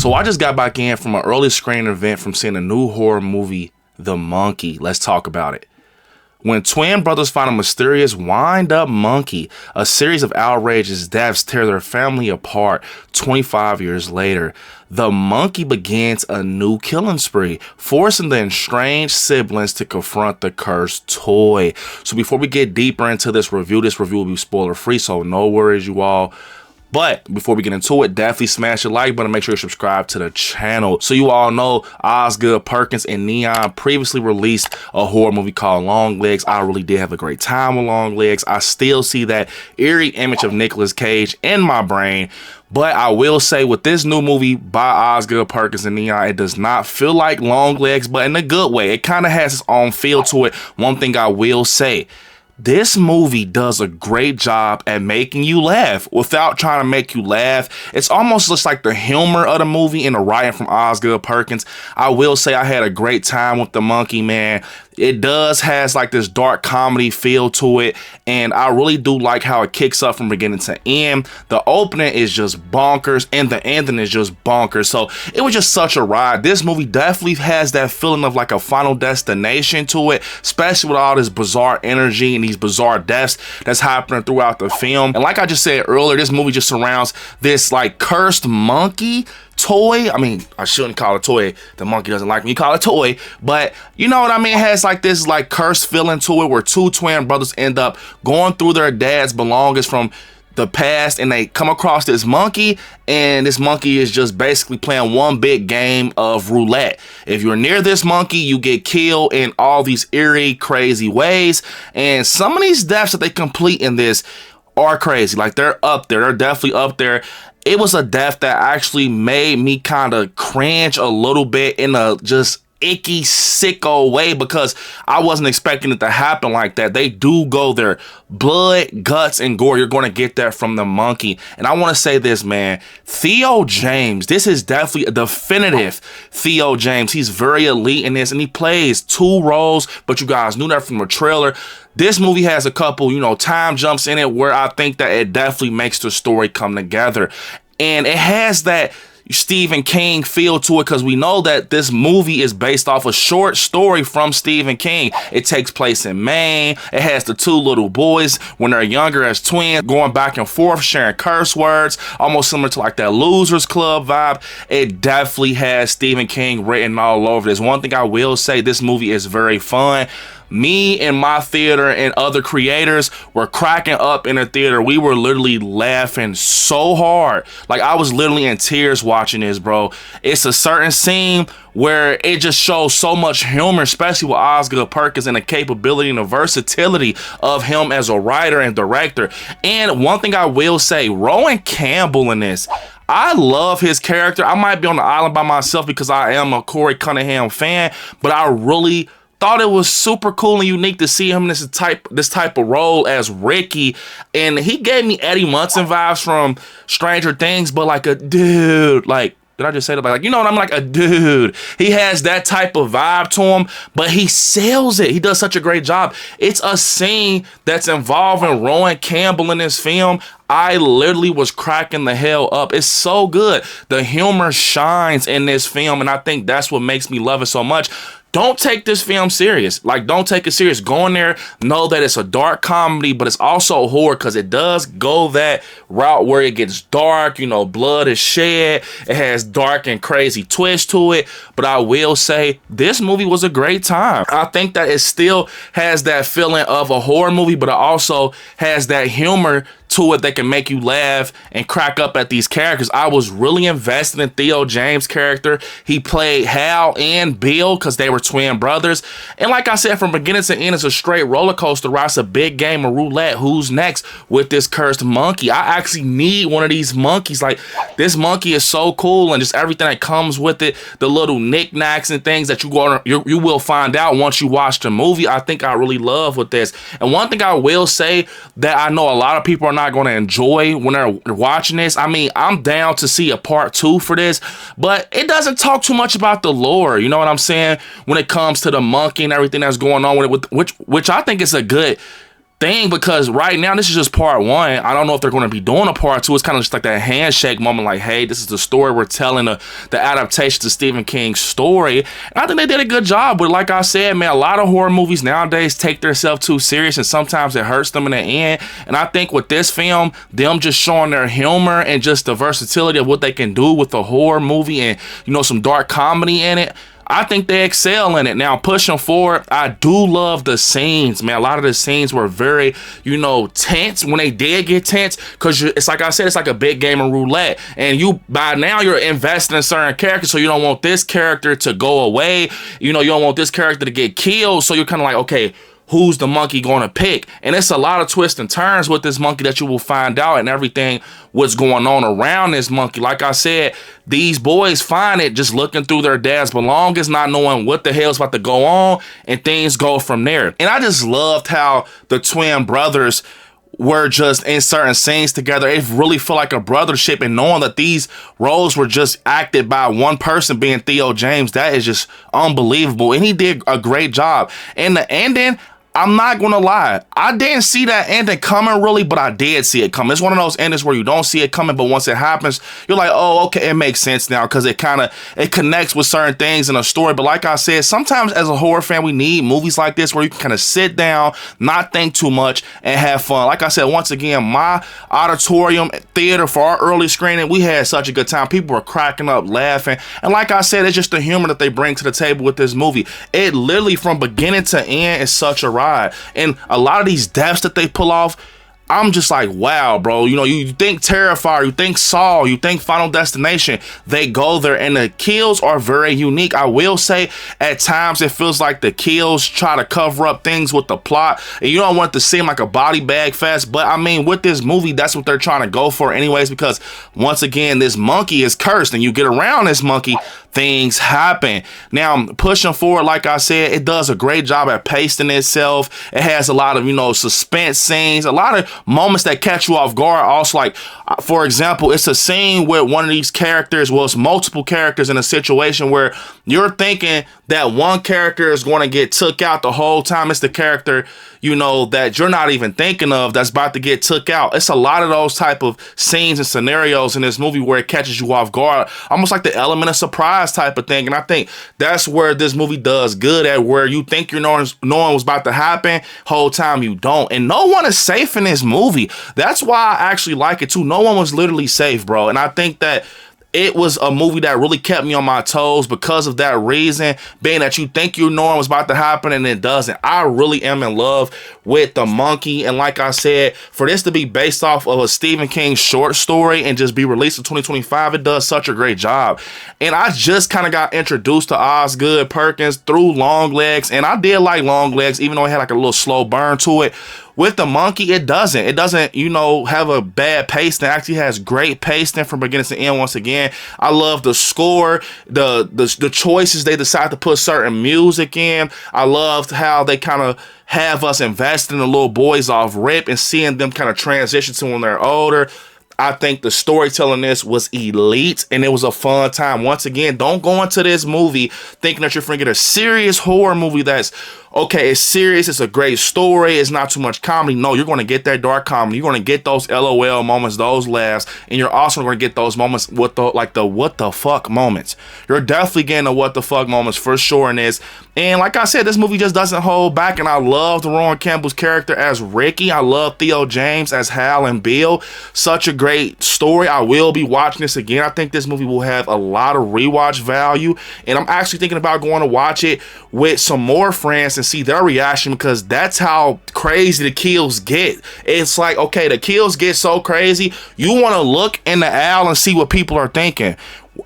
So I just got back in from an early screening event from seeing a new horror movie, The Monkey. Let's talk about it. When twin brothers find a mysterious wind-up monkey, a series of outrageous deaths tear their family apart 25 years later. The monkey begins a new killing spree, forcing the estranged siblings to confront the cursed toy. So before we get deeper into this review will be spoiler-free, so no worries, you all. But before we get into it, definitely smash the like button. Make sure you subscribe to the channel. So you all know Osgood Perkins and Neon previously released a horror movie called Long Legs. I really did have a great time with Long Legs. I still see that eerie image of Nicolas Cage in my brain. But I will say with this new movie by Osgood Perkins and Neon, it does not feel like Long Legs, but in a good way. It kind of has its own feel to it. One thing I will say, this movie does a great job at making you laugh without trying to make you laugh. It's almost just like the humor of the movie and the writing from Osgood Perkins. I will say I had a great time with The Monkey, man. It has like this dark comedy feel to it, and I really do like how it kicks up from beginning to end. The opening is just bonkers, and the ending is just bonkers. So it was just such a ride. This movie definitely has that feeling of like a Final Destination to it, especially with all this bizarre energy and these bizarre deaths that's happening throughout the film. And like I just said earlier, this movie just surrounds this like cursed monkey toy. I mean, I shouldn't call it a toy. The monkey doesn't like me. You call it a toy, but you know what I mean? It has like this like cursed feeling to it where two twin brothers end up going through their dad's belongings from the past, and they come across this monkey, and this monkey is just basically playing one big game of roulette. If you're near this monkey, you get killed in all these eerie, crazy ways. And some of these deaths that they complete in this are crazy. Like, they're up there. They're definitely up there. It was a death that actually made me kind of cringe a little bit in a just icky, sicko way, because I wasn't expecting it to happen like that. They do go there. Blood, guts, and gore. You're going to get that from the monkey. And I want to say this, man. Theo James, this is definitely a definitive Theo James. He's very elite in this, and he plays two roles, but you guys knew that from the trailer. This movie has a couple, time jumps in it where I think that it definitely makes the story come together. And it has that Stephen King feel to it, because we know that this movie is based off a short story from Stephen King. It takes place in Maine. It has the two little boys when they're younger as twins going back and forth sharing curse words, almost similar to like that Losers Club vibe. It definitely has Stephen King written all over this. One thing I will say, this movie is very fun. Me and my theater and other creators were cracking up in the theater. We were literally laughing so hard. Like, I was literally in tears watching this, bro. It's a certain scene where it just shows so much humor, especially with Osgood Perkins and the capability and the versatility of him as a writer and director. And one thing I will say, Rowan Campbell in this, I love his character. I might be on the island by myself because I am a Corey Cunningham fan, but I really thought it was super cool and unique to see him in this type of role as Ricky. And he gave me Eddie Munson vibes from Stranger Things, but like a dude. Like, did I just say that? Like, you know what I mean? Like a dude. He has that type of vibe to him, but he sells it. He does such a great job. It's a scene that's involving Rowan Campbell in this film. I literally was cracking the hell up. It's so good. The humor shines in this film, and I think that's what makes me love it so much. Don't take this film serious. Like, don't take it serious. Go in there, know that it's a dark comedy, but it's also horror, because it does go that route where it gets dark, blood is shed. It has dark and crazy twist to it. But I will say, this movie was a great time. I think that it still has that feeling of a horror movie, but it also has that humor to it that can make you laugh and crack up at these characters. I was really invested in Theo James' character. He played Hal and Bill because they were twin brothers. And like I said, from beginning to end, it's a straight roller coaster ride. It's a big game of roulette. Who's next with this cursed monkey? I actually need one of these monkeys. Like, this monkey is so cool, and just everything that comes with it, the little knickknacks and things that you will find out once you watch the movie. I think I really love with this. And one thing I will say that I know a lot of people are not going to enjoy when they're watching this. I mean, I'm down to see a part 2 for this, but it doesn't talk too much about the lore. You know what I'm saying? When it comes to the monkey and everything that's going on with it, which I think is a good thing, because right now this is just part one. I don't know if they're going to be doing a part two. It's kind of just like that handshake moment, like, hey, this is the story we're telling, the adaptation to Stephen King's story. And I think they did a good job. But like I said, man, a lot of horror movies nowadays take themselves too serious, and sometimes it hurts them in the end. And I think with this film, them just showing their humor and just the versatility of what they can do with a horror movie and, you know, some dark comedy in it, I think they excel in it. Now, pushing forward, I do love the scenes, man. A lot of the scenes were very, you know, tense when they did get tense, because it's like I said, it's like a big game of roulette. And you, by now, you're investing in certain characters, so you don't want this character to go away. You know, you don't want this character to get killed, so you're kind of like, okay, who's the monkey going to pick? And it's a lot of twists and turns with this monkey that you will find out, and everything what's going on around this monkey. Like I said, these boys find it just looking through their dad's belongings, not knowing what the hell's about to go on, and things go from there. And I just loved how the twin brothers were just in certain scenes together. It really felt like a brothership, and knowing that these roles were just acted by one person, being Theo James, that is just unbelievable. And he did a great job. And the ending, I'm not gonna lie, I didn't see that ending coming really, but I did see it coming. It's one of those endings where you don't see it coming, but once it happens, you're like, oh, okay, it makes sense now, because it connects with certain things in a story. But like I said, sometimes as a horror fan, we need movies like this where you can kind of sit down, not think too much, and have fun. Like I said, once again, my auditorium theater for our early screening, we had such a good time. People were cracking up, laughing. And like I said, it's just the humor that they bring to the table with this movie. It literally, from beginning to end, is such a ride. And a lot of these deaths that they pull off, I'm just like, wow, bro. You know, you think Terrifier, you think Saw, you think Final Destination, they go there, and the kills are very unique. I will say, at times it feels like the kills try to cover up things with the plot, and you don't want it to seem like a body bag fest. But I mean, with this movie, that's what they're trying to go for anyways, because once again, this monkey is cursed, and you get around this monkey, things happen. Now, pushing forward, like I said, it does a great job at pacing itself. It has a lot of, you know, suspense scenes, a lot of moments that catch you off guard. Also, like, for example, it's a scene where one of these characters, well, it's multiple characters in a situation where you're thinking that one character is going to get took out the whole time. It's the character, you know, that you're not even thinking of that's about to get took out. It's a lot of those type of scenes and scenarios in this movie where it catches you off guard, almost like the element of surprise type of thing. And I think that's where this movie does good at, where you think you're knowing what's about to happen, whole time you don't. And no one is safe in this movie. That's why I actually like it too. No one was literally safe, bro. And I think that it was a movie that really kept me on my toes because of that reason, being that you think you know what's about to happen and it doesn't. I really am in love with The Monkey. And like I said, for this to be based off of a Stephen King short story and just be released in 2025, it does such a great job. And I just kind of got introduced to Osgood Perkins through Longlegs, and I did like Longlegs, even though it had like a little slow burn to it. With The Monkey, it doesn't, you know, have a bad pacing. It actually has great pacing from beginning to end. Once again, I love the score, the choices they decide to put certain music in. I loved how they kind of have us invest in the little boys off rip and seeing them kind of transition to when they're older. I think the storytelling this was elite, and it was a fun time. Once again, don't go into this movie thinking that you're going to get a serious horror movie that's, okay, it's serious, it's a great story, it's not too much comedy. No, you're going to get that dark comedy. You're going to get those LOL moments, those laughs, and you're also going to get those moments with the what the fuck moments. You're definitely getting the what the fuck moments for sure in this. And like I said, this movie just doesn't hold back, and I love Rowan Campbell's character as Ricky. I love Theo James as Hal and Bill. Such a great story. I will be watching this again. I think this movie will have a lot of rewatch value, and I'm actually thinking about going to watch it with some more friends and see their reaction, because that's how crazy the kills get. It's like, okay, the kills get so crazy, you want to look in the aisle and see what people are thinking.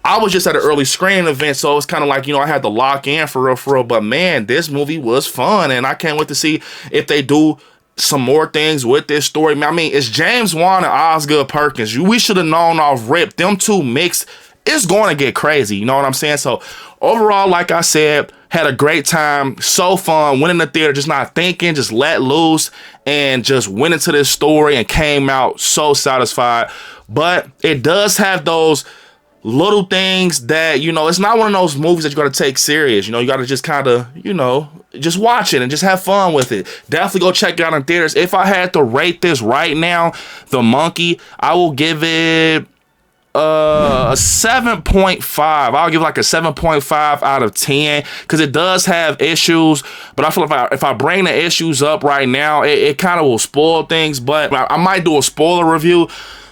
I was just at an early screening event, so it's kind of like, you know, I had to lock in for real. But man, this movie was fun, and I can't wait to see if they do some more things with this story. I mean, it's James Wan and Osgood Perkins. We should have known off rip. Them two mixed, it's going to get crazy. You know what I'm saying? So overall, like I said, had a great time. So fun. Went in the theater just not thinking, just let loose, and just went into this story and came out so satisfied. But it does have those little things that, you know, it's not one of those movies that you got to take serious. You know, you got to just kind of, you know, just watch it and just have fun with it. Definitely go check it out in theaters. If I had to rate this right now, The Monkey, I will give it a 7.5. I'll give like a 7.5 out of 10 because it does have issues, but I feel if I bring the issues up right now, it kind of will spoil things. But I might do a spoiler review.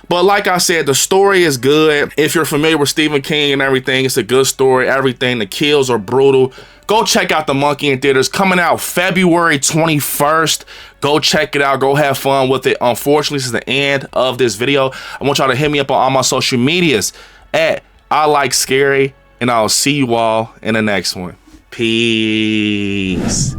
But like I said, the story is good. If you're familiar with Stephen King and everything, it's a good story. Everything, the kills are brutal. Go check out The Monkey in theaters. Coming out February 21st. Go check it out. Go have fun with it. Unfortunately, this is the end of this video. I want y'all to hit me up on all my social medias at ILIKESCARY, and I'll see you all in the next one. Peace.